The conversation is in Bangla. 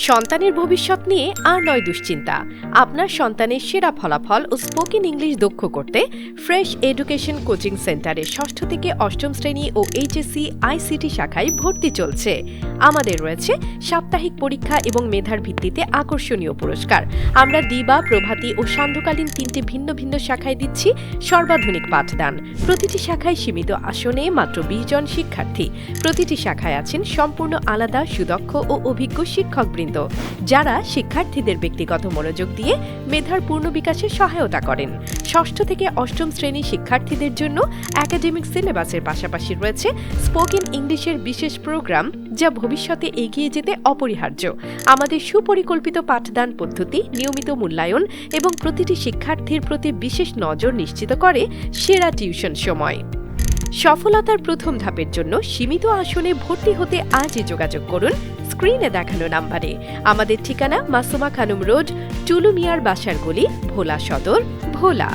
সন্তানের ভবিষ্যৎ নিয়ে আর নয় দুশ্চিন্তা। আপনার সন্তানের সেরা ফলাফল ও স্পোকেন ইংলিশ দক্ষ করতে ফ্রেশ এডুকেশন কোচিং সেন্টারে ষষ্ঠ থেকে অষ্টম শ্রেণী ও এইচএসসি আইসিটি শাখায় ভর্তি চলছে। আমাদের রয়েছে সাপ্তাহিক পরীক্ষা এবং মেধার ভিত্তিতে আকর্ষণীয় পুরস্কার। আমরা দিবা, প্রভাতী ও সান্ধ্যকালীন তিনটি ভিন্ন ভিন্ন শাখায় দিচ্ছি সর্বাধুনিক পাঠদান। প্রতিটি শাখায় সীমিত আসনে মাত্র 20 জন শিক্ষার্থী। প্রতিটি শাখায় আছেন সম্পূর্ণ আলাদা, সুদক্ষ ও অভিজ্ঞ শিক্ষকবৃন্দ, যারা শিক্ষার্থীদের ব্যক্তিগত মনোযোগ দিয়ে মেধার পূর্ণ বিকাশে সহায়তা করেন। ষষ্ঠ থেকে অষ্টম শ্রেণী শিক্ষার্থীদের জন্য একাডেমিক সিলেবাসের পাশাপাশি রয়েছে স্পোকেন ইংলিশের বিশেষ প্রোগ্রাম, যা ভবিষ্যতে এগিয়ে যেতে অপরিহার্য। আমাদের সুপরিকল্পিত পাঠদান পদ্ধতি, নিয়মিত মূল্যায়ন এবং প্রতিটি শিক্ষার্থীর প্রতি বিশেষ নজর নিশ্চিত করে সেরা টিউশন সময়। সফলতার প্রথম ধাপের জন্য সীমিত আসনে ভর্তি হতে আজই যোগাযোগ করুন স্ক্রিনে দেখানো নাম্বারে। আমাদের ঠিকানা মাসুমা খানুম রোড, টুলু মিয়ার বাসার গলি, ভোলা সদর, ভোলা।